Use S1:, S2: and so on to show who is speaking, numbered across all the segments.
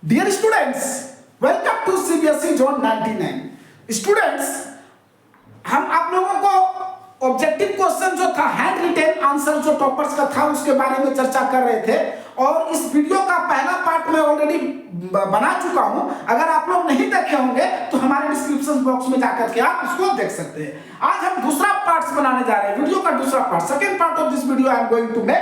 S1: Dear students, welcome to CBSE zone 99। Students, हम आप लोगों को ऑब्जेक्टिव क्वेश्चन जो था हैंड रिटेन आंसर जो टॉपर्स का था उसके बारे में चर्चा कर रहे थे और इस वीडियो का पहला पार्ट मैं ऑलरेडी बना चुका हूं। अगर आप लोग नहीं देखे होंगे तो हमारे डिस्क्रिप्शन बॉक्स में जाकर के आप उसको देख सकते हैं। आज हम दूसरा पार्ट बनाने जा रहे हैं, वीडियो का दूसरा part, second part of this video I am going to make,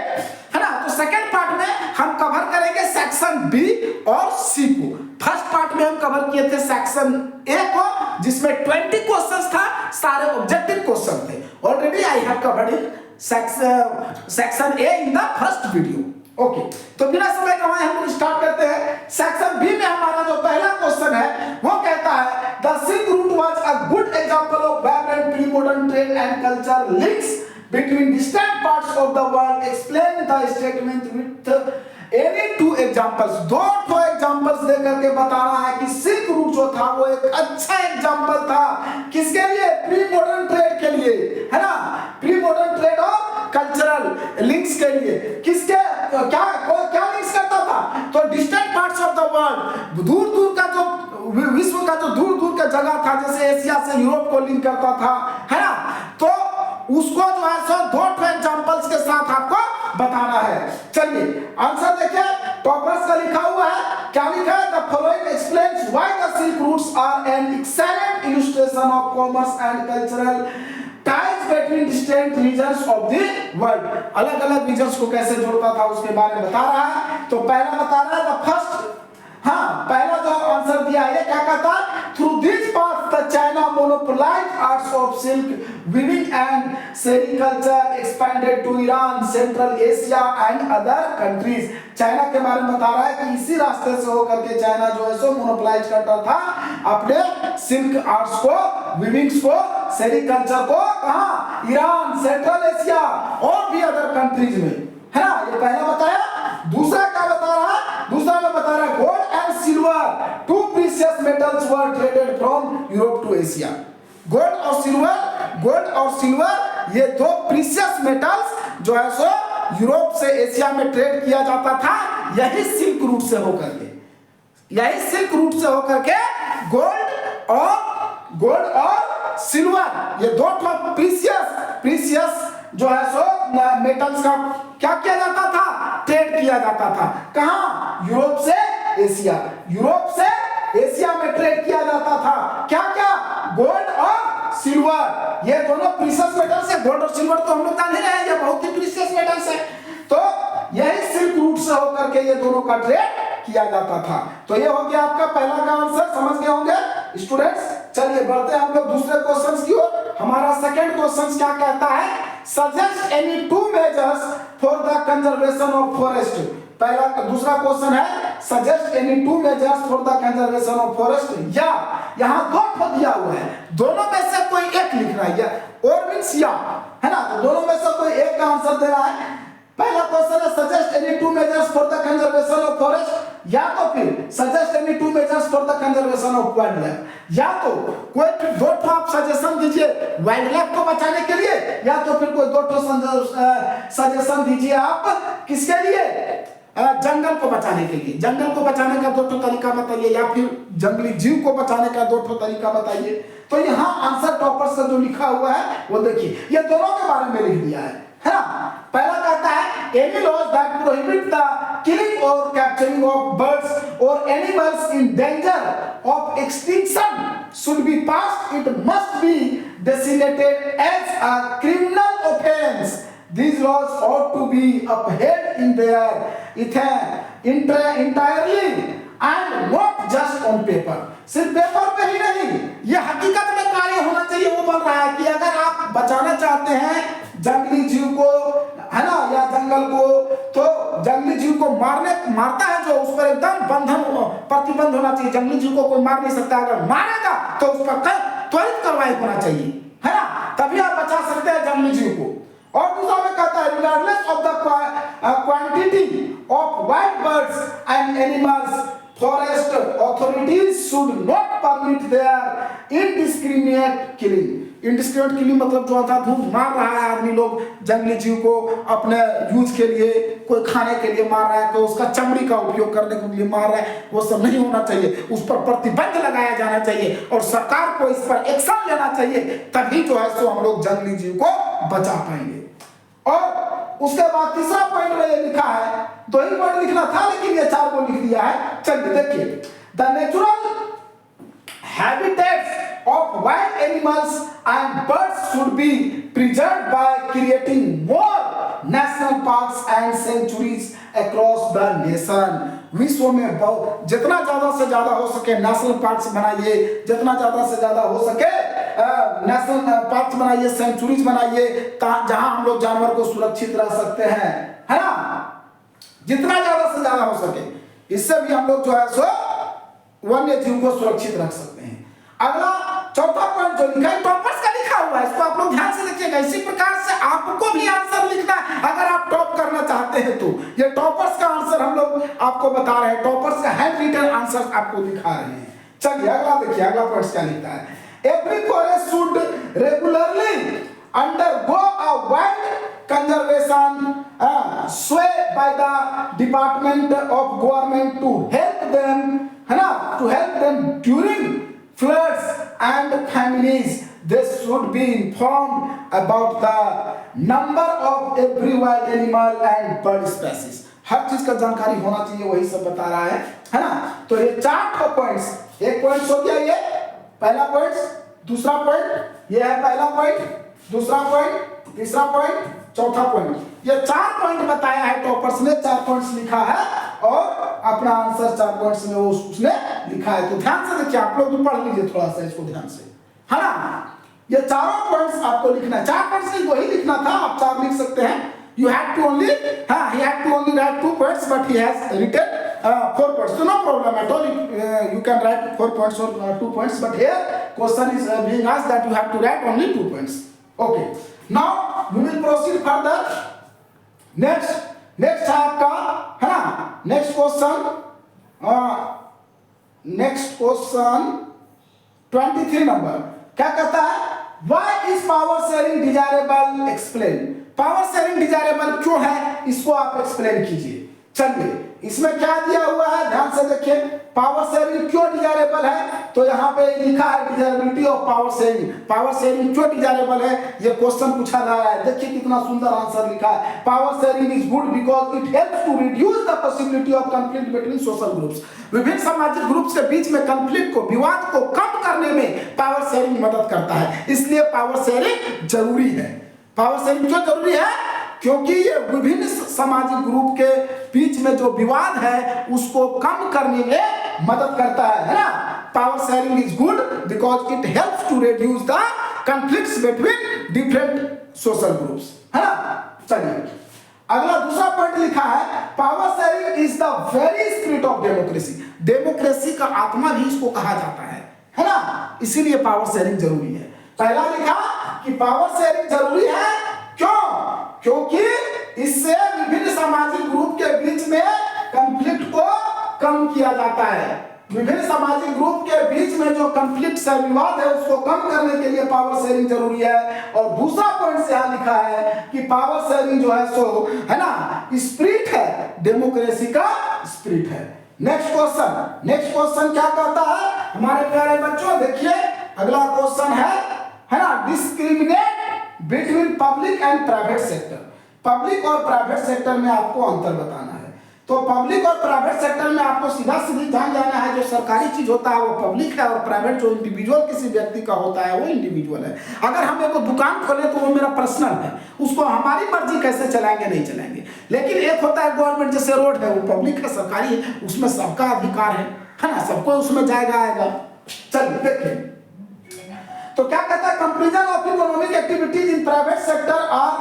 S1: है ना। तो सेकंड पार्ट में हम कवर करेंगे सेक्शन बी और सी को। फर्स्ट पार्ट में हम कवर किए थे सेक्शन ए को जिसमें 20 क्वेश्चंस था, सारे ऑब्जेक्टिव क्वेश्चन थे। Already I have covered in section A in the first video. Okay, तो बिना समय गंवाए हम लोग स्टार्ट करते हैं। सेक्शन बी में हमारा जो पहला क्वेश्चन है वो कहता है the silk route was a good example of vibrant pre modern trade and culture links between distant parts of the world. Explain the statement with any two examples. दो ठो एग्जांपल्स देकर के बता रहा है कि सिल्क रूट जो था वो एक अच्छा एग्जांपल था किसके लिए? प्री मॉडर्न ट्रेड के लिए, है ना। प्री मॉडर्न ट्रेड और कल्चरल लिंक्स के लिए। किसके क्या लिंक्स करता था? तो distant parts of the world, दूर दूर का जो विश्व का जो दूर दूर का जगह था, जैसे एशिया से यूरोप को लिंक करता था, है ना। तो उसको जो है सो दो एग्जांपल्स के साथ आपको बताना है। चलिए आंसर देखिए, टॉपर्स का लिखा हुआ है, क्या लिखा है? The following explains why the silk routes are an excellent illustration of commerce and cultural ties between distant regions of the world. अलग अलग रीजन्स को कैसे जोड़ता था उसके बारे में बता रहा है। तो पहला बता रहा है द फर्स्ट, हाँ पहला जो आंसर दिया है क्या कहता है? Through this path the China monopolised arts of silk weaving and sericulture expanded to Iran, central Asia and other countries. China के बारे में बता रहा है कि इसी रास्ते से होकर के चाइना जो है सो मोनोपोलाइज करता था अपने सिल्क आर्ट्स को, वीविंग्स को, सेरिकल्चर को, कहां? ईरान, सेंट्रल एशिया और भी अदर कंट्रीज में, है ना। ये पहला बताया। दूसरा क्या बता रहा है? दूसरा में बता रहा है gold and silver, two precious metals were traded from Europe to Asia. Gold और सिल्वर ये दो प्रीशियस मेटल्स जो है सो यूरोप से एशिया में ट्रेड किया जाता था, यही सिल्क रूट से होकर के, यही सिल्क रूट से होकर के गोल्ड और सिल्वर, ये दो प्रीशियस जो है सो मेटल्स का क्या किया जाता था? ट्रेड किया जाता था। कहां? यूरोप से एशिया, यूरोप से एशिया में ट्रेड किया जाता था। क्या क्या? गोल्ड और सिल्वर, ये दोनों प्रीशियस मेटल्स है। गोल्ड और सिल्वर तो हम लोग जान ही रहे हैं, ये बहुत ही प्रीशियस मेटल्स है। तो यही सिल्क रूट से होकर के ये दोनों का ट्रेड किया जाता था। तो ये हो गया आपका पहला का आंसर, समझ गए होंगे स्टूडेंट्स। चलिए बढ़ते हैं हम लोग दूसरे क्वेश्चन की ओर। हमारा सेकंड क्वेश्चन क्या कहता है? Suggest any two measures for the conservation of forest. पहला दूसरा क्वेश्चन है suggest any two measures for the conservation of forest. या यहां दो दिया हुआ है, दोनों में से कोई एक लिखना है, या और मींस या, है ना। तो दोनों में से कोई एक का आंसर दे रहा है। पहला क्वेश्चन है suggest any two measures for the conservation of forest, या तो फिर suggest any two measures for the conservation of wild life. या तो कोई दो ठो आप सजेशन दीजिए वाइल्ड लाइफ को बचाने के लिए, या तो फिर कोई दो ठो सजेशन दीजिए आप किसके लिए? जंगल को बचाने के लिए। जंगल को बचाने का दो ठो तरीका बताइए, या फिर जंगली जीव को बचाने का दो ठो तरीका बताइए। तो यहाँ आंसर टॉपर से जो लिखा हुआ है वो देखिए, ये दोनों के बारे में लिख दिया है ना। पहला कहता है any laws that prohibit the killing और कैप्चरिंग ऑफ बर्ड्स और animals in danger of extinction should be passed, it must be designated as a criminal offence. These laws ought to be upheld in their entirely and not just on paper. सिर्फ paper पे ही नहीं, ये हकीकत में कार्य होना चाहिए। वो बोल रहा है कि अगर आप बचाना चाहते हैं जंगली जीव को, है ना, या जंगल को, तो जंगली जीव को मारता है जो, उस पर एकदम प्रतिबंध होना चाहिए। जंगली जीव को कोई मार नहीं सकता, अगर मारेगा तो उस पर त्वरित कार्रवाई होना चाहिए, है ना, तभी आप बचा सकते हैं जंगली जीव को। और दूसरा में कहता है regardless of the quantity of wild birds and animals, forest authorities should not permit their indiscriminate killing. Indiscriminate killing मतलब जो था धूम मार रहा है आदमी लोग जंगली जीव को अपने यूज के लिए, कोई खाने के लिए मार रहा है, कोई उसका चमड़ी का उपयोग करने के लिए मार रहा है, वो सब नहीं होना चाहिए। उस पर प्रतिबंध लगाया जाना चाहिए और सरकार को इस पर एक्शन लेना चाहिए, तभी जो है सो हम लोग जंगली जीव को बचा पाएंगे। और उसके बाद तीसरा पॉइंट में ये लिखा है, 2 ही पॉइंट लिखना था लेकिन ये 4 को लिख दिया है। चलिए देखिए, the natural habitats of wild animals and birds should be preserved by creating more national parks and sanctuaries across the nation। विश्व में बहुत जितना ज्यादा से ज्यादा हो सके नेशनल पार्क्स बनाइए, जितना ज्यादा से ज्यादा हो सके नेशनल पार्क्स बनाइए, सेंचुरीज बनाइए, जहां हम लोग जानवर को सुरक्षित रह सकते हैं, है ना, जितना ज्यादा से ज्यादा हो सके। इससे भी हम लोग जो है सो वन्य जीव को सुरक्षित रख सकते हैं। अगला चौथा पॉइंट जो लिखा है टॉपर्स का लिखा हुआ है, इसको आप लोग ध्यान से देखिएगा। इसी प्रकार से आपको भी आंसर लिखना है अगर आप टॉप करना चाहते हैं तो। ये टॉपर्स का आंसर हम लोग आपको बता रहे हैं, टॉपर्स का हैंड रिटन आंसर आपको दिखा रहे हैं। चलिए अगला देखिए, अगला पॉइंट क्या लिखता है, every forest should regularly undergo a wild conservation sway by the Department of Government to help them, है ना, to help them during floods and famines। They should be informed about the number of every wild animal and bird species। हर चीज का जानकारी होना चाहिए, वही सब बता रहा है ना। तो ये 4 पॉइंट्स, एक पॉइंट हो गया ये पहला पॉइंट, दूसरा पॉइंट ये है पहला पॉइंट, दूसरा पॉइंट, तीसरा पॉइंट, चौथा पॉइंट, ये 4 पॉइंट बताया है टॉपर्स ने, 4 पॉइंट्स लिखा है और अपना आंसर 4 पॉइंट्स में उसने लिखा है। तो ध्यान से देखिए, आप लोग भी पढ़ लीजिए थोड़ा सा इसको ध्यान से, है ना। ये चारों पॉइंट्स आपको लिखना है, 4 पॉइंट्स नहीं वही लिखना था, आप 4 लिख सकते हैं। You had to only, he had to only write 2 points, but he has written 4 points. So no problem at all. You can write 4 points or 2 points, but here question is being asked that you have to write only 2 points. Okay. Now we will proceed further. Next है आपका, है ना, next question 23 number क्या कहता है, Why is power sharing desirable? Explain। Power sharing desirable क्यों है, इसको आप एक्सप्लेन कीजिए। चलिए इसमें क्या दिया हुआ है ध्यान से देखिए, पावर शेयरिंग क्यों डिजायरेबल है, तो यहाँ पे लिखा है desirability of power sharing. Power sharing क्यों डिजायरेबल है, ये क्वेश्चन पूछा जा रहा है। देखिए कितना सुंदर आंसर लिखा है, power sharing is good because it helps to reduce the possibility of conflict between social groups. विभिन्न सामाजिक ग्रुप्स के बीच में कॉन्फ्लिक्ट को, विवाद को कम करने में पावर शेयरिंग मदद करता है, इसलिए पावर शेयरिंग जरूरी है। पावर शेयरिंग क्यों जरूरी है, क्योंकि ये विभिन्न सामाजिक ग्रुप के बीच में जो विवाद है उसको कम करने में मदद करता है ना। Power sharing is good because it helps to reduce the conflicts between different social groups, है ना। चलिए अगला दूसरा पॉइंट लिखा है, power sharing is the very spirit of democracy. Democracy का आत्मा भी इसको कहा जाता है ना, इसीलिए पावर शेयरिंग जरूरी है। पहला लिखा कि पावर शेयरिंग जरूरी है, क्यों, क्योंकि इससे विभिन्न सामाजिक ग्रुप के बीच में कॉन्फ्लिक्ट को कम किया जाता है। विभिन्न सामाजिक ग्रुप के बीच में जो कॉन्फ्लिक्ट से विवाद है उसको कम करने के लिए पावर शेयरिंग जरूरी है। और दूसरा पॉइंट से यहाँ लिखा है कि पावर शेयरिंग जो है सो, है ना, स्पिरिट है, डेमोक्रेसी का स्पिरिट है। नेक्स्ट क्वेश्चन क्या कहता है हमारे प्यारे बच्चों, देखिए अगला क्वेश्चन है ना, discriminate between public and private sector. Public और प्राइवेट सेक्टर में आपको अंतर बताना है। तो पब्लिक और प्राइवेट सेक्टर में आपको सीधा जान जाना है, जो सरकारी चीज होता है वो पब्लिक है और प्राइवेट जो इंडिविजुअल किसी व्यक्ति का होता है वो इंडिविजुअल है। अगर हम एक दुकान खोले तो वो मेरा पर्सनल है, उसको हमारी मर्जी कैसे चलाएंगे नहीं चलाएंगे। लेकिन एक होता है गवर्नमेंट, जैसे रोड है वो पब्लिक है, सरकारी है, उसमें सबका अधिकार है ना, सबको उसमें जाएगा आएगा। चलिए देखिए तो क्या कहता है, comparison of economic activities in private sector और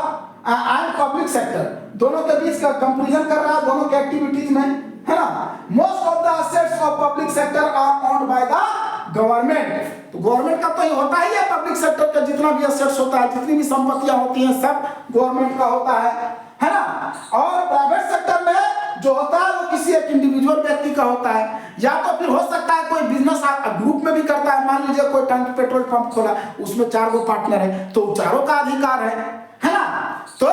S1: एंड पब्लिक सेक्टर, दोनों के बीच का कंपैरिजन कर रहा है, दोनों के एक्टिविटीज में, है ना। Most of the assets of public sector are owned by the government. तो गवर्नमेंट का तो ये होता ही है, पब्लिक सेक्टर का जितना भी असेट्स होता है, जितनी भी संपत्तियां होती हैं सब गवर्नमेंट का होता है ना। और प्राइवेट सेक्टर में जो होता है वो किसी एक इंडिविजुअल इंडिविजुअल व्यक्ति का होता है, या तो फिर हो सकता है कोई बिजनेस ग्रुप में भी करता है। मान लीजिए कोई टंकी पेट्रोल पंप खोला, उसमें 4 गो पार्टनर है, तो चारों का अधिकार है ना। तो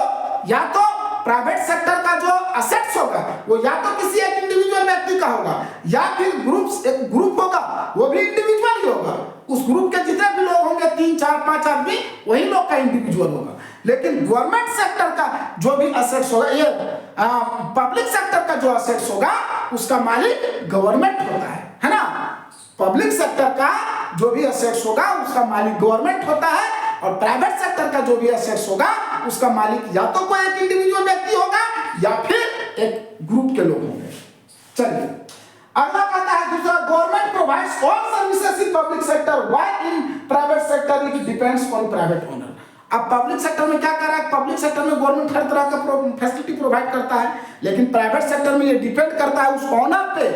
S1: या तो प्राइवेट सेक्टर का जो असेट्स होगा वो या तो किसी एक इंडिविजुअल व्यक्ति का होगा, या फिर एक ग्रुप होगा वो भी इंडिविजुअल ही होगा। उस ग्रुप के जितने भी लोग होंगे 3 4 5 आदमी, वही लोग का इंडिविजुअल होगा। लेकिन गवर्नमेंट सेक्टर का जो भी असेट्स होगा, ये पब्लिक सेक्टर का जो असेट्स होगा उसका मालिक गवर्नमेंट होता है ना। पब्लिक सेक्टर का जो भी असेट्स होगा उसका मालिक गवर्नमेंट होता है, और प्राइवेट सेक्टर का जो भी असेट्स होगा उसका मालिक या तो कोई एक इंडिविजुअल व्यक्ति होगा या फिर एक ग्रुप के लोग होंगे। चलिए अगला कहता है दूसरा, government provides all services in public sector while in private sector it depends on private owner. अब पब्लिक सेक्टर में क्या कर रहा है, पब्लिक सेक्टर में गवर्नमेंट हर तरह का फैसिलिटी प्रोवाइड करता है, लेकिन प्राइवेट सेक्टर में ये डिपेंड करता है उस ओनर पे,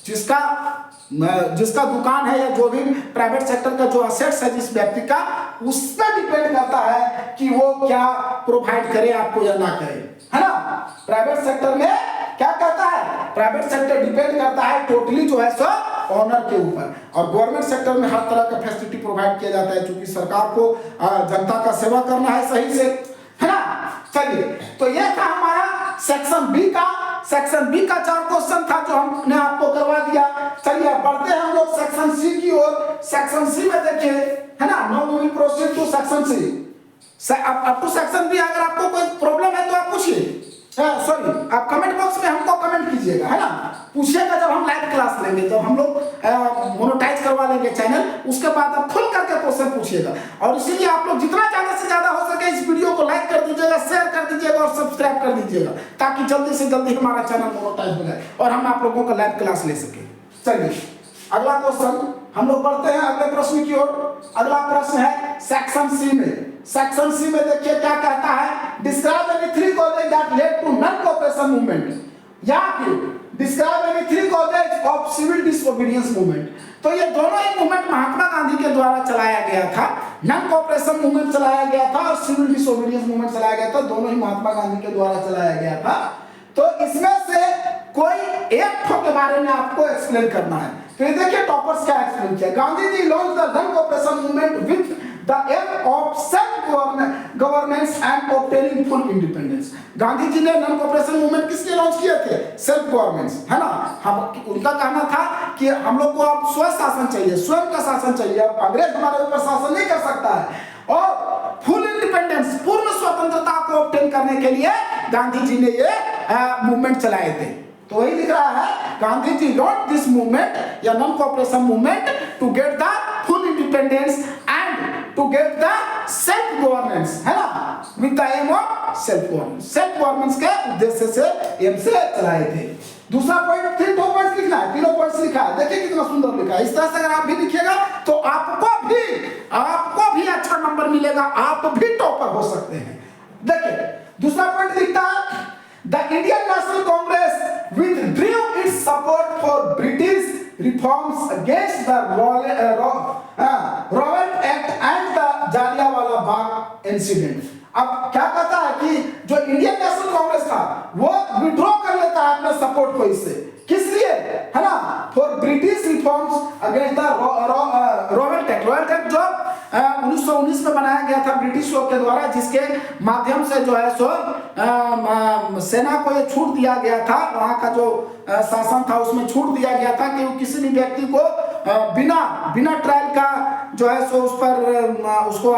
S1: जिसका दुकान है या जो भी प्राइवेट सेक्टर का जो असेट्स है जिस व्यक्ति का, उस पर डिपेंड करता है कि वो क्या प्रोवाइड करे आपको या ना करे, है ना। प्राइवेट सेक्टर में क्या कहता है, प्राइवेट सेक्टर डिपेंड करता है टोटली जो है सो ओनर के ऊपर, और गवर्नमेंट सेक्टर में हर तरह का फैसिलिटी प्रोवाइड किया जाता है, क्योंकि सरकार को जनता का सेवा करना है सही से, है ना। चलिए तो ये था हमारा सेक्शन बी का। सेक्शन बी का 4 क्वेश्चन था जो हमने आपको करवा दिया। चलिए बढ़ते हैं हम लोग सेक्शन सी की ओर। सेक्शन सी में देखिए, है ना, now we will proceed to section C. Up to section B अगर आपको कोई प्रॉब्लम है तो आप पूछिए, सॉरी आप कमेंट बॉक्स में हमको कमेंट कीजिएगा, है ना, पूछिएगा। जब हम लाइव क्लास लेंगे तो हम लोग मोनेटाइज करवा लेंगे चैनल, उसके बाद आप खुल करके क्वेश्चन पूछिएगा। और इसीलिए आप लोग जितना ज्यादा से ज्यादा हो सके इस वीडियो को लाइक कर दीजिएगा, शेयर कर दीजिएगा और सब्सक्राइब कर दीजिएगा, ताकि जल्दी से जल्दी हमारा चैनल मोनेटाइज हो जाए और हम आप लोगों का लाइव क्लास ले सके। चलिए अगला क्वेश्चन हम लोग पढ़ते हैं अगले प्रश्न की ओर। अगला प्रश्न है सेक्शन सी में। सेक्शन सी में देखिए क्या कहता है, describe any 3 causes that led to non cooperation movement, या फिर describe any 3 causes of civil disobedience movement. तो ये दोनों ही मूवमेंट महात्मा गांधी के द्वारा चलाया गया था। नॉन कोऑपरेशन मूवमेंट चलाया गया था और सिविल डिसओबीडियंस मूवमेंट चलाया गया था, दोनों ही महात्मा गांधी के द्वारा चलाया गया था। तो इसमें से कोई एक के बारे में आपको एक्सप्लेन करना है। तो ये देखिए टॉपर्स क्या एक्सप्लेन किया, Gandhi ji launch the non cooperation movement with the aim of self governance and obtaining full independence। Gandhi ji ने नॉन कोऑपरेशन मूवमेंट किस लिए लॉन्च किए थे, सेल्फ गवर्नेंस, है ना। हम उनका कहना था कि हम लोग को अब स्व शासन चाहिए, स्वयं का शासन चाहिए, अब अंग्रेज हमारे ऊपर शासन नहीं कर सकता है, और फुल इंडिपेंडेंस, पूर्ण स्वतंत्रता को ऑब्टेन करने के लिए गांधी जी ने ये मूवमेंट चलाए थे। तो वही लिख रहा है, Gandhi ji launch this movement या non cooperation movement to get the full independence and to get the self governance, है ना, with the aim of self governance. Self governance के उद्देश्य से एम से चलाए थे। दूसरा पॉइंट, 3 पॉइंट्स लिखना है, 3 पॉइंट्स लिखा है, देखिए कितना सुंदर लिखा है। इस तरह से अगर आप भी लिखिएगा तो आपको भी अच्छा नंबर मिलेगा, आप भी टॉपर हो सकते हैं। देखिए दूसरा पॉइंट लिखता है, the Indian national Congress withdrew its support for British reforms against the Rowlatt Act and the Jallianwala Bagh incident। अब क्या कहता है कि जो इंडियन नेशनल कांग्रेस था वो विड्रॉ कर लेता है अपने सपोर्ट को, इससे किस लिए, है ना, for British reforms against the Rowlatt act जो 1919 में बनाया गया था ब्रिटिशों के द्वारा, जिसके माध्यम से जो है सो सेना को ये छूट दिया गया था, वहां का जो शासन था उसमें छूट दिया गया था कि किसी भी व्यक्ति को बिना ट्रायल का जो है सो उस पर उसको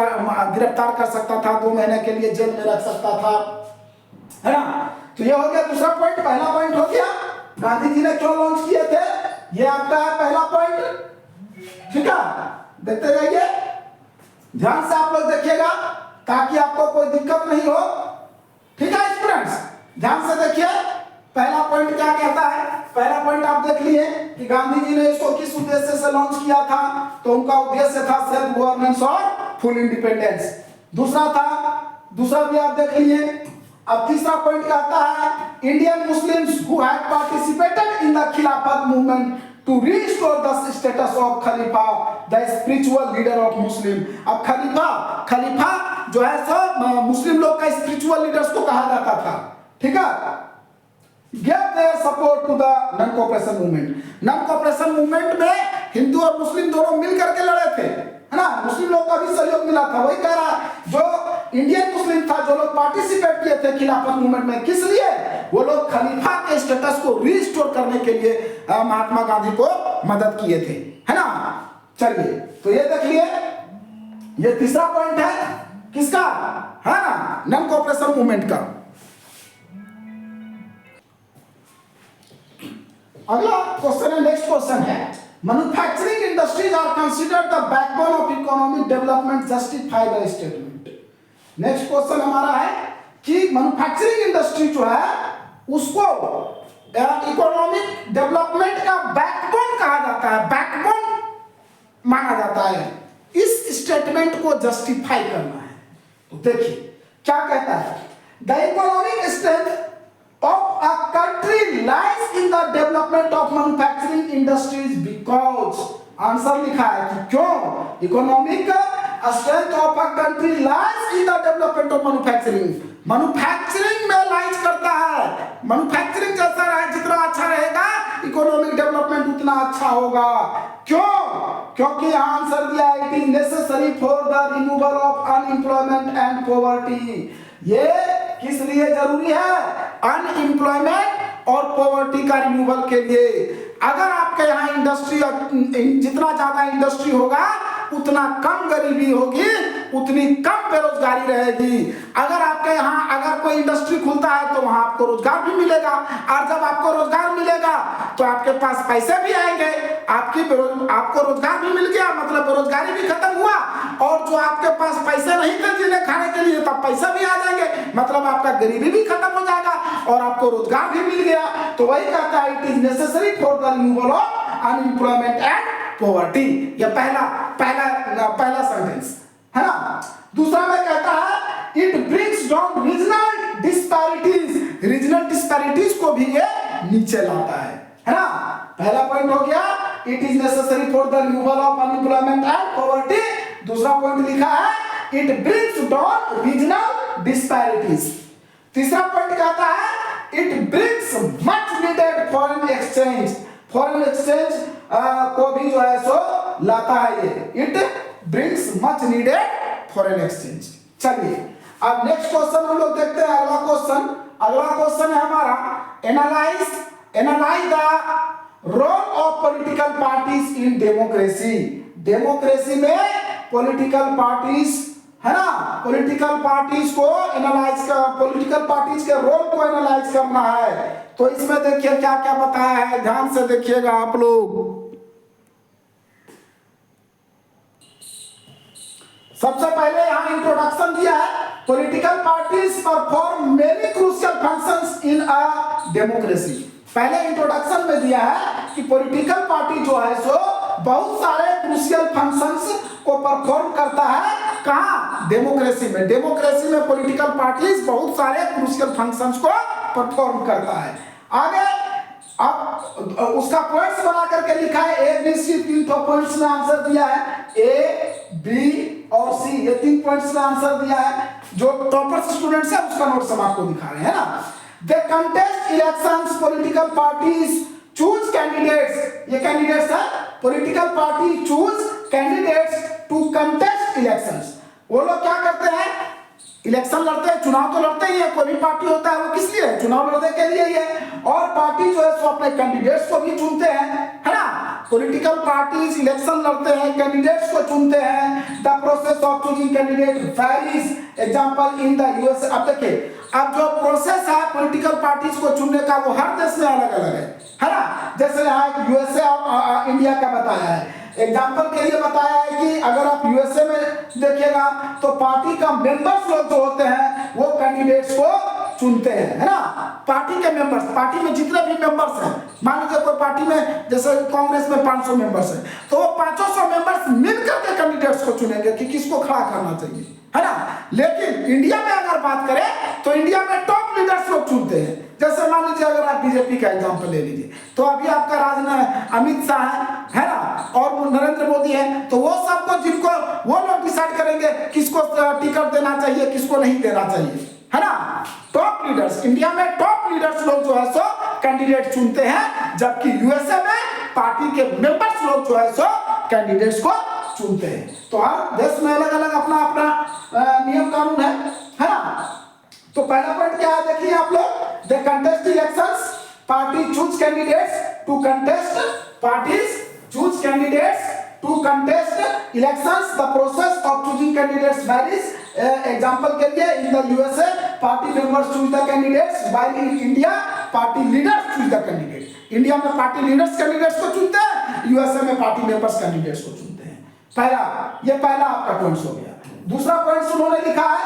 S1: गिरफ्तार कर सकता था, 2 महीने के लिए जेल में रख सकता था, है ना। तो ये हो गया दूसरा पॉइंट। पहला पॉइंट हो गया गांधी जी ने क्यों लॉन्च किए थे, ये आपका है पहला पॉइंट, ठीक है। देखते रहिए, ध्यान से आप लोग देखिएगा ताकि आपको कोई दिक्कत नहीं हो, ठीक है स्टूडेंट्स, ध्यान से देखिए। पहला पॉइंट क्या कहता है, पहला पॉइंट आप देख लिए कि गांधी जी ने इसको किस उद्देश्य से लॉन्च किया था, तो उनका उद्देश्य था सेल्फ गवर्नेंस और फुल इंडिपेंडेंस। दूसरा भी आप देख लिए। अब तीसरा पॉइंट कहता है, Indian Muslims who had participated in the Khilafat movement to restore the status of Khalifa the spiritual leader of Muslim. अब खलीफा जो है सो मुस्लिम लोग का स्पिरिचुअल लीडर्स को कहा जाता था, ठीक है। gave their support to the non cooperation movement। non cooperation movement में हिंदू और मुस्लिम दोनों मिल करके लड़े थे, है ना। मुस्लिम लोग का भी सहयोग मिला था। वही कह रहा जो इंडियन मुस्लिम था, जो लोग पार्टिसिपेट किए थे खिलाफत मूवमेंट में, किस लिए? वो लोग खलीफा के स्टेटस को रिस्टोर करने के लिए महात्मा गांधी को मदद किए थे, है ना। चलिए, तो ये देख लिए, ये तीसरा पॉइंट है किसका, है ना, नॉन कोऑपरेशन मूवमेंट का। अगला क्वेश्चन है, नेक्स्ट क्वेश्चन है, manufacturing industries are considered the backbone of economic development, justify the statement. Next question हमारा है कि मैन्युफैक्चरिंग इंडस्ट्री जो है उसको इकोनॉमिक डेवलपमेंट का बैकबोन कहा जाता है, बैकबोन माना जाता है। इस स्टेटमेंट को जस्टिफाई करना है। तो देखिए क्या कहता है, the economic strength of a country lies in the development of manufacturing industries because, answer लिखा है कि क्यों economic strength of a country lies in the development of manufacturing, manufacturing में लाइज करता है। मैन्युफैक्चरिंग जैसा रहे, जितना अच्छा रहेगा इकोनॉमिक डेवलपमेंट उतना अच्छा होगा। क्यों? क्योंकि यहाँ आंसर दिया है, it is necessary for the removal of unemployment and poverty. ये किस लिए जरूरी है? अनएम्प्लॉयमेंट और पॉवर्टी का रिमूवल के लिए। अगर आपके यहाँ इंडस्ट्री, जितना ज्यादा इंडस्ट्री होगा उतना कम गरीबी होगी, उतनी कम बेरोजगारी रहेगी। अगर आपके यहाँ अगर कोई इंडस्ट्री खुलता है तो वहां आपको रोजगार भी मिलेगा, और जब आपको रोजगार मिलेगा तो आपके पास पैसे भी आएंगे। आपको रोजगार भी मिल गया, मतलब बेरोजगारी भी खत्म हुआ, और जो आपके पास पैसे नहीं थे जीने खाने के लिए, तब पैसा भी आ जाएंगे, मतलब आपका गरीबी भी खत्म हो जाएगा और आपको रोजगार भी मिल गया। तो वही कहता है, it is necessary for the removal of unemployment and poverty. ये पहला सेंटेंस है ना। दूसरा में कहता है, it brings down regional disparities, regional disparities को भी ये नीचे लाता है ना। पहला पॉइंट हो गया, it is necessary for the removal of unemployment and poverty. दूसरा पॉइंट लिखा है, it brings down regional disparities. तीसरा पॉइंट कहता है, it brings much needed foreign exchange, foreign exchange को भी जो है सो लाता है ये, it brings much needed foreign exchange. चलिए अब नेक्स्ट क्वेश्चन हम लोग देखते हैं। अगला क्वेश्चन है हमारा, analyse the role of political parties in democracy. Democracy में पॉलिटिकल पार्टीज, है ना, पॉलिटिकल पार्टीज को एनालाइज कर, पॉलिटिकल पार्टीज के रोल को एनालाइज करना है। तो इसमें देखिए क्या क्या बताया है, ध्यान से देखिएगा आप लोग। सबसे पहले यहां इंट्रोडक्शन दिया है, political parties perform many crucial functions in a democracy. पहले इंट्रोडक्शन में दिया है कि पॉलिटिकल पार्टी जो है सो बहुत सारे क्रूशियल फंक्शंस को परफॉर्म करता है। कहां? डेमोक्रेसी में। डेमोक्रेसी में पॉलिटिकल पार्टीज बहुत सारे क्रूशियल फंक्शंस को परफॉर्म करता है। आगे अब उसका पॉइंट्स बना करके लिखा है, ए बी सी, 3 पॉइंट्स में आंसर दिया है, ए बी और सी, ये 3 पॉइंट्स में आंसर दिया है। जो टॉपर्स स्टूडेंट्स है उसका नोट्स हम आपको दिखा रहे हैं ना। They contest elections, political parties choose candidates, ये कैंडिडेट्स है, political party choose candidates to contest elections. वो लोग क्या करते हैं? इलेक्शन लड़ते हैं, चुनाव तो लड़ते ही है, कोई भी पार्टी होता है वो किस लिए? चुनाव लड़ने के लिए ही है। और पार्टी जो है सो अपने कैंडिडेट्स को भी चुनते हैं, है ना। पॉलिटिकल पार्टीज इलेक्शन लड़ते हैं, कैंडिडेट्स को चुनते हैं। The process of choosing candidate varies, example in the US. अब देखिए, अब जो प्रोसेस है पॉलिटिकल पार्टीज को चुनने का वो हर देश में अलग अलग है ना। जैसे यहाँ यूएसए और इंडिया का बताया है। एग्जाम्पल के लिए बताया है कि अगर आप यूएसए में देखिएगा तो पार्टी का मेंबर्स लोग जो होते हैं वो कैंडिडेट्स को चुनते हैं, है ना। पार्टी के मेंबर्स, पार्टी में जितने भी मेंबर्स हैं, मान लीजिए कोई पार्टी में जैसे कांग्रेस में 500 मेंबर्स हैं, तो वो 500 मेंबर्स मिलकर के कैंडिडेट्स को चुनेंगे कि किसको खड़ा करना चाहिए, है ना। लेकिन इंडिया में अगर बात करें तो इंडिया में टॉप लीडर्स लोग चुनते हैं। जैसे मान लीजिए अगर आप बीजेपी का एग्जांपल ले लीजिए, तो अभी आपका अमित शाह है ना, और नरेंद्र मोदी है, तो वो सबको जिनको वो लोग डिसाइड करेंगे किसको टिकट देना चाहिए, किसको नहीं देना चाहिए, है ना। टॉप लीडर्स, इंडिया में टॉप टॉप लीडर्स लोग जो है सो कैंडिडेट चुनते हैं, जबकि यूएसए में पार्टी के मेंबर्स लोग जो है सो कैंडिडेट्स को चुनते हैं। तो हर देश में अलग अलग अपना अपना नियम कानून है ना। तो पहला पॉइंट क्या है देखिए आप लोग, the contest elections, party choose candidates to contest, parties choose candidates to contest elections. The process of choosing candidates varies. Example के लिए in the USA party members choose the candidates, while in India party leaders choose the candidates. India में party leaders candidates को चुनते हैं, USA में party members candidates को चुनते हैं। पहला आपका पॉइंट हो गया। दूसरा पॉइंट उन्होंने लिखा है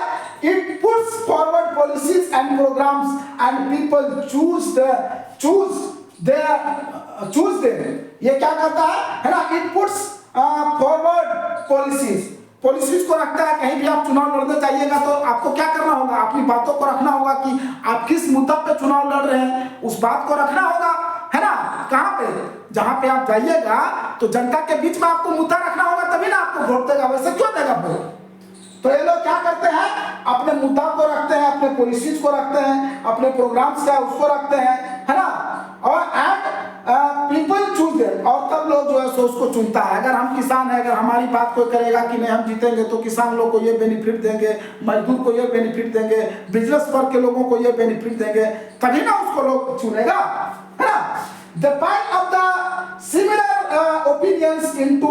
S1: it puts forward policies and programs and people choose them। ये क्या करता है ना, it puts फॉरवर्ड पॉलिसीज को रखता है। कहीं भी आप चुनाव लड़ने जाइएगा तो आपको क्या करना होगा, अपनी बातों को रखना होगा कि आप किस मुद्दा पे चुनाव लड़ रहे हैं, उस बात को रखना होगा, है ना। कहां पे, जहां पे आप जाइएगा तो जनता के बीच में आपको मुद्दा रखना होगा, तभी ना आपको वोट देगा, वैसे क्यों देगा वोट। तो ये लोग क्या करते हैं, अपने मुद्दा को रखते हैं, अपने पॉलिसीज को रखते हैं, अपने प्रोग्राम्स का उसको रखते हैं, है ना। और पीपल चूज देम, और तब लोग जो है सो उसको चुनता है। अगर हम किसान है, अगर हमारी बात कोई करेगा कि नहीं हम जीतेंगे तो किसान लोग को ये बेनिफिट देंगे, मजदूर को ये बेनिफिट देंगे, बिजनेस वर्ग के लोगों को ये बेनिफिट देंगे, तभी ना उसको लोग चुनेगा, है ना। The point of the similar opinions into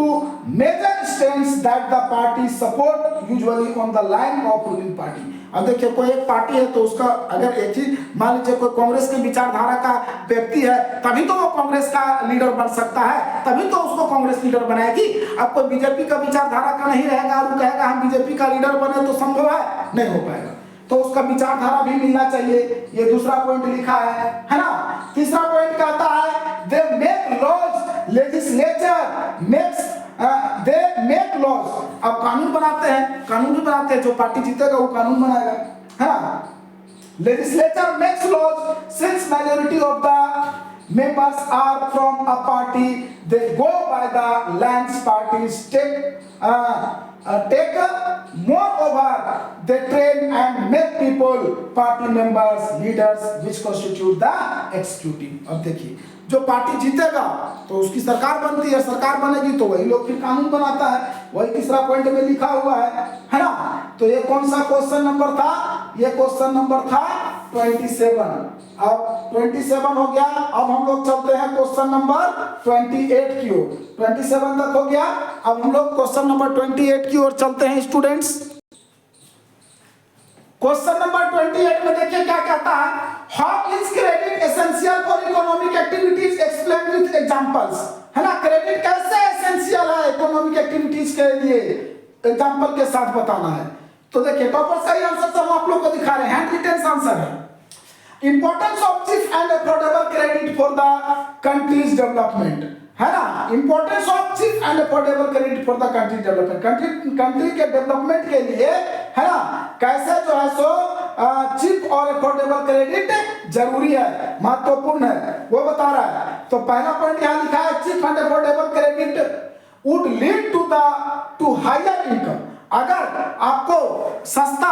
S1: major stands that the party support usually on the line of ruling party। अब देखिए कोई एक पार्टी है तो उसका अगर एक ही, मान लीजिए कोई कांग्रेस की विचारधारा का व्यक्ति है, तभी तो वो कांग्रेस का लीडर बन सकता है, तभी तो उसको कांग्रेस लीडर बनाएगी। अब कोई बीजेपी का विचारधारा का नहीं रहेगा, वो कहेगा हम बीजेपी का लीडर बने तो संभव है, नहीं हो पाएगा। तो उसका विचारधारा भी मिलना चाहिए, ये दूसरा पॉइंट लिखा है ना। तीसरा पॉइंट कहता है they make laws, legislature makes, they make laws. अब कानून बनाते हैं, कानून भी बनाते हैं, जो पार्टी जीतेगा वो कानून बनाएगा, है ना। Legislature makes laws since majority of the members are from a party, they go by the lands parties take moreover they train and make people party members leaders which constitute the executive। अब देखिए जो party जीतेगा तो उसकी सरकार बनती है, सरकार बनेगी तो वही लोग फिर कानून बनाता है, वही तीसरा पॉइंट में लिखा हुआ है ना। तो ये कौन सा क्वेश्चन नंबर था, ये क्वेश्चन नंबर था 27। अब 27 हो गया, अब हम लोग चलते हैं क्वेश्चन नंबर 28 की ओर। 27 तक हो गया, अब हम लोग क्वेश्चन नंबर 28 की ओर चलते हैं स्टूडेंट्स। क्वेश्चन नंबर 28 में देखिए क्या कहता है, how is credit essential for economic activities explain with examples, है ना। क्रेडिट कैसे एसेंशियल है इकोनॉमिक एक्टिविटीज के लिए, एग्जांपल के साथ बताना है। तो देखिए टॉपर सही आंसर सब आप लोग को दिखा रहे हैं, हैंड रिटेन आंसर है। Importance of cheap and affordable credit for the country's development, है ना। Importance of cheap and affordable credit for the country development, country के डेवलपमेंट के लिए, है ना, कैसे जो है सो चीप और अफोर्डेबल क्रेडिट जरूरी है, महत्वपूर्ण है, वो बता रहा है। तो पहला पॉइंट यहाँ लिखा है cheap and affordable credit would lead to higher income. अगर आपको सस्ता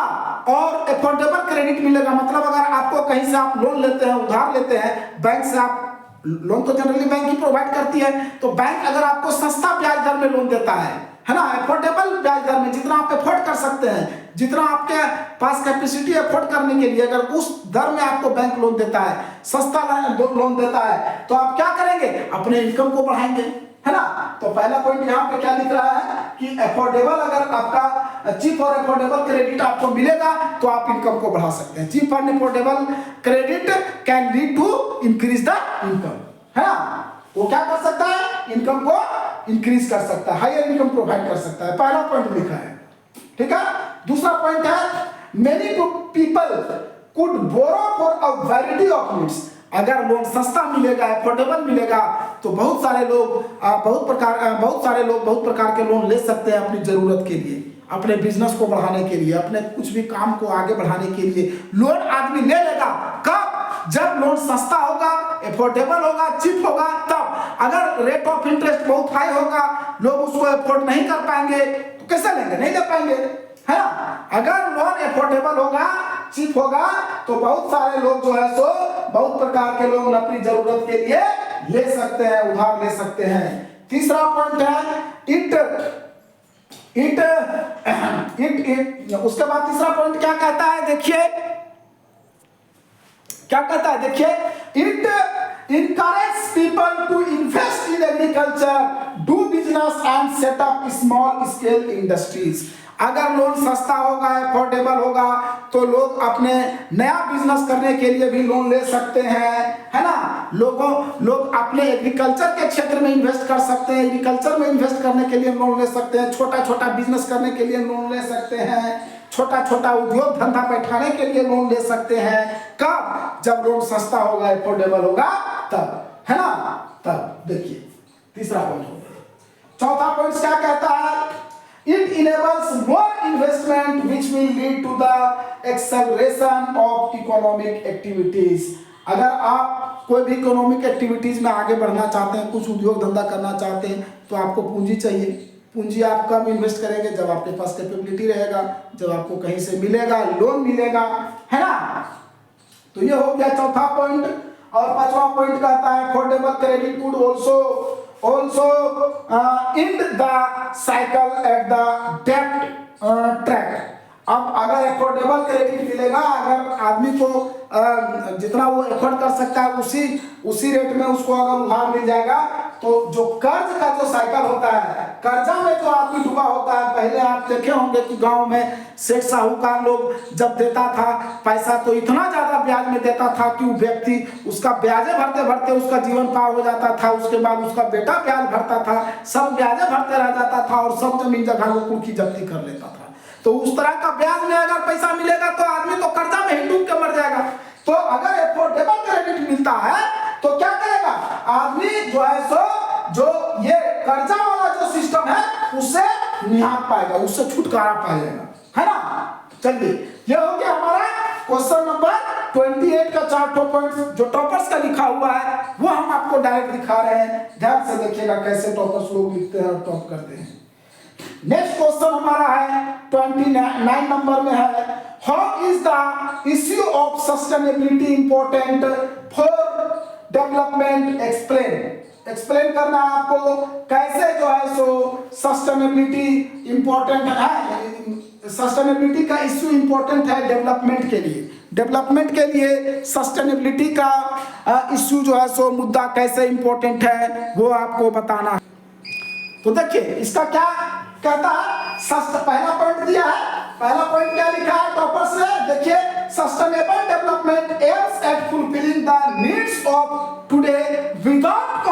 S1: और अफोर्डेबल क्रेडिट मिलेगा, मतलब अगर आपको कहीं से आप लोन लेते हैं, उधार लेते हैं बैंक से, आप लोन तो जनरली बैंक ही प्रोवाइड करती है, तो बैंक अगर आपको सस्ता ब्याज दर में लोन देता है ना, अफोर्डेबल ब्याज दर में, जितना आप अफोर्ड कर सकते हैं, जितना आपके पास कैपेसिटी अफोर्ड करने के लिए, अगर उस दर में आपको बैंक लोन देता है, सस्ता लोन देता है, तो आप क्या करेंगे, अपने इनकम को बढ़ाएंगे, है ना। तो पहला पॉइंट यहाँ पे क्या लिख रहा है कि अफोर्डेबल, अगर आपका चीप और अफोर्डेबल क्रेडिट आपको मिलेगा तो आप इनकम को बढ़ा सकते हैं। Cheap and affordable credit can lead to increase the income, है ना। वो क्या कर सकता है, इनकम को इंक्रीज कर सकता है, हायर इनकम प्रोवाइड कर सकता है। पहला पॉइंट लिखा है, ठीक है। दूसरा पॉइंट है many people could borrow for a variety of needs. अगर लोन सस्ता मिलेगा, अफोर्डेबल मिलेगा, तो बहुत सारे लोग बहुत प्रकार के लोन ले सकते हैं अपनी जरूरत के लिए, अपने बिजनेस को बढ़ाने के लिए, अपने कुछ भी काम को आगे बढ़ाने के लिए लोन आदमी ले लेगा। कब, जब लोन सस्ता होगा, अफोर्डेबल होगा, चीप होगा, तब। अगर रेट ऑफ इंटरेस्ट बहुत हाई होगा, लोग उसको अफोर्ड नहीं कर पाएंगे, तो कैसे लेंगे, नहीं ले पाएंगे, है ना। अगर लोन अफोर्डेबल होगा, चीप होगा तो बहुत सारे लोग जो है सो बहुत प्रकार के लोग अपनी जरूरत के लिए ले सकते हैं, उधार ले सकते हैं। तीसरा पॉइंट है इट उसके बाद तीसरा पॉइंट क्या कहता है, देखिए क्या कहता है, देखिए it encourages people to invest in agriculture, do business and set up small scale industries। अगर लोन सस्ता होगा, अफोर्डेबल होगा तो लोग अपने नया बिजनेस करने के लिए भी लोन ले सकते हैं, है ना। लोग अपने एग्रीकल्चर के क्षेत्र में इन्वेस्ट कर सकते हैं, एग्रीकल्चर में इन्वेस्ट करने के लिए लोन ले सकते हैं, छोटा छोटा बिजनेस करने के लिए लोन ले सकते हैं, छोटा छोटा उद्योग धंधा बैठाने के लिए लोन ले सकते हैं। कब? जब लोन सस्ता होगा, अफोर्डेबल होगा तब, है ना। तब देखिए तीसरा पॉइंट हो गया। चौथा पॉइंट क्या कहता है, it enables more investment which will lead to the acceleration of economic activities। अगर आप कोई भी इकोनॉमिक एक्टिविटीज में आगे बढ़ना चाहते हैं, कुछ उद्योग धंधा करना चाहते हैं तो आपको पूंजी चाहिए। पूंजी आप कब इन्वेस्ट करेंगे, जब आपके पास कैपेबिलिटी रहेगा, जब आपको कहीं से मिलेगा, लोन मिलेगा, है ना। तो ये हो गया चौथा पॉइंट। और पांचवा पॉइंट कहता है affordable credit would also end the cycle at the debt track। अब अगर अफोर्डेबल क्रेडिट मिलेगा, अगर आदमी को जितना वो एफर्ट कर सकता है उसी रेट में उसको अगर उधार मिल जाएगा तो जो कर्ज का जो साइकिल होता है, कर्जा में जो आदमी डूबा होता है, पहले आप देखे होंगे कि गांव में सेठ साहूकार लोग जब देता था पैसा तो इतना ज्यादा ब्याज में देता था कि वो व्यक्ति उसका ब्याजे भरते भरते उसका जीवन पार हो जाता था। उसके बाद उसका बेटा ब्याज भरता था, सब ब्याजे भरते रह जाता था और सब जमीन जगह को कुर्की जब्ती कर लेता था। तो उस तरह का ब्याज में अगर पैसा मिलेगा तो आदमी तो कर्जा में ही डूब के मर जाएगा। तो अगर अफोर्डेबल क्रेडिट मिलता है तो क्या करेगा आदमी, जो है सो जो ये कर्जा वाला जो सिस्टम है उससे निहार पाएगा, उससे छुटकारा पाएगा, है ना। चलिए ये हो गया हमारा क्वेश्चन नंबर 28 का 4 पॉइंट्स जो टॉपर्स का लिखा हुआ है वो हम आपको डायरेक्ट दिखा रहे हैं। ध्यान से देखिएगा कैसे टॉपर्स लोग लिखते हैं और टॉप करते हैं। नेक्स्ट क्वेश्चन हमारा है 29 नंबर में है, how is the issue of sustainability important for development, explain करना है आपको कैसे जो है सो सस्टेनेबिलिटी इंपॉर्टेंट है, सस्टेनेबिलिटी का इश्यू इंपॉर्टेंट है डेवलपमेंट के लिए। डेवलपमेंट के लिए सस्टेनेबिलिटी का इश्यू जो है सो मुद्दा कैसे इंपॉर्टेंट है वो आपको बताना है। तो देखिए इसका क्या कहता है, पहला पॉइंट दिया है, पहला पॉइंट क्या लिखा है टॉपर्स ने, देखिए sustainable development aims at fulfilling the needs of today without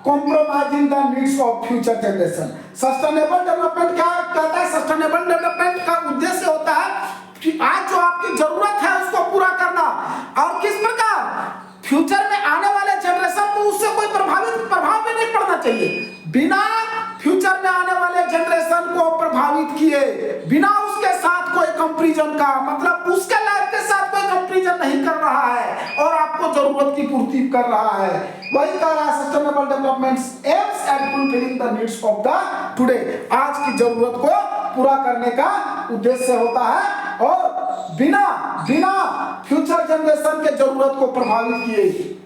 S1: compromising the needs of future generation. Sustainable development क्या कहता है, सस्टेनेबल डेवलपमेंट का उद्देश्य होता है कि आज जो आपकी जरूरत है उसको पूरा करना और किस प्रकार फ्यूचर में आने वाले जनरेशन को उससे कोई प्रभाव भी नहीं पड़ना चाहिए। बिना फ्यूचर में आने वाले जनरेशन को प्रभावित किए, बिना उसके साथ कोई कंपैरिजन का, मतलब उसके लाइफ के साथ कोई कंपैरिजन नहीं कर रहा है और आपको जरूरत की पूर्ति कर रहा है, वही कह रहा है sustainable development aims at fulfilling the needs of the today. आज की जरूरत को पूरा करने का उद्देश्य होता है और बिना फ्यूचर जनरेशन के जरूरत को प्रभावित किए।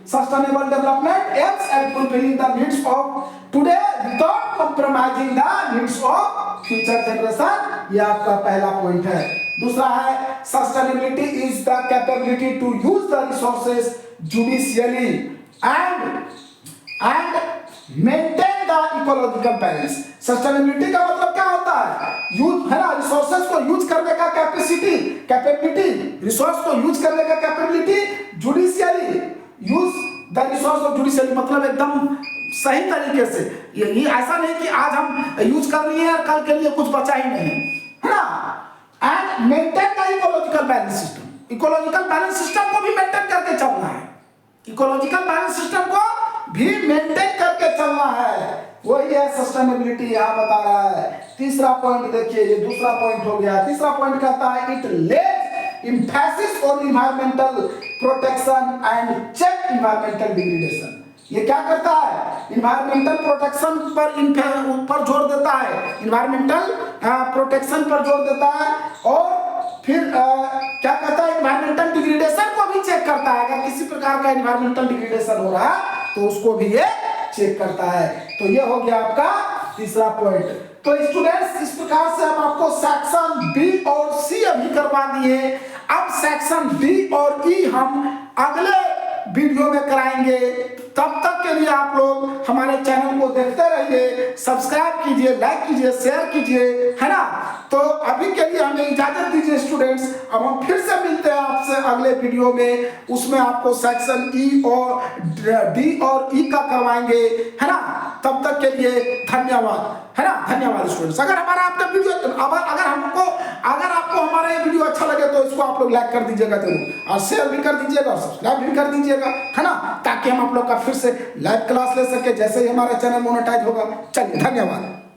S1: Sustainable development aims at fulfilling the needs of today without compromising the needs of future generation, ये आपका पहला पॉइंट है। दूसरा है sustainability is the capability to use the resources judiciously and maintain the ecological balance. Sustainability का मतलब क्या होता है, यूज, है ना, रिसोर्सेज को यूज करने का कैपेबिलिटी, रिसोर्स को यूज करने का capability, judicially use the resource of judicially, मतलब एकदम सही तरीके से। ये ऐसा नहीं कि आज हम यूज कर लिए और कल के लिए कुछ बचा ही नहीं, है ना। And maintain the ecological balance system, ecological balance system को भी मेंटेन करके चलना है, इकोलॉजिकल बैलेंस सिस्टम को भी मेंटेन करके चलना है, वही है सस्टेनेबिलिटी यहाँ बता रहा है। तीसरा पॉइंट देखिए, ये दूसरा पॉइंट हो गया। तीसरा पॉइंट कहता है it lays emphasis on environmental protection and check environmental degradation. ये क्या करता है, इन्वायरमेंटल प्रोटेक्शन पर जोर देता है, इन्वायरमेंटल प्रोटेक्शन पर जोर देता है और फिर क्या कहता है, एनवायरमेंटल डिग्रेडेशन को भी चेक करता है। अगर किसी प्रकार का एनवायरमेंटल डिग्रेडेशन हो रहा है तो उसको भी ये चेक करता है। तो ये हो गया आपका तीसरा पॉइंट। तो स्टूडेंट्स इस प्रकार से हम आपको सेक्शन बी और सी अभी करवा दिए। अब सेक्शन डी और ई हम अगले वीडियो में कराएंगे। तब तक के लिए आप लोग हमारे चैनल को देखते रहिए, सब्सक्राइब कीजिए, लाइक कीजिए, शेयर कीजिए, है ना। तो अभी के लिए हमें इजाजत दीजिए स्टूडेंट्स। अब हम फिर से मिलते हैं आपसे अगले वीडियो में। उसमें आपको सेक्शन ई और डी और ई का करवाएंगे, है ना। तब तक के लिए धन्यवाद, है ना। धन्यवाद स्टूडेंट्स। अगर हमारा आपका वीडियो अगर आपको हमारा ये वीडियो अच्छा लगे तो इसको आप लोग लाइक कर दीजिएगा जरूर, और शेयर भी कर दीजिएगा, और सब्सक्राइब भी कर दीजिएगा, है ना, ताकि हम आप लोग का फिर से लाइव क्लास ले सके जैसे ही हमारा चैनल मोनेटाइज होगा। चलिए, धन्यवाद।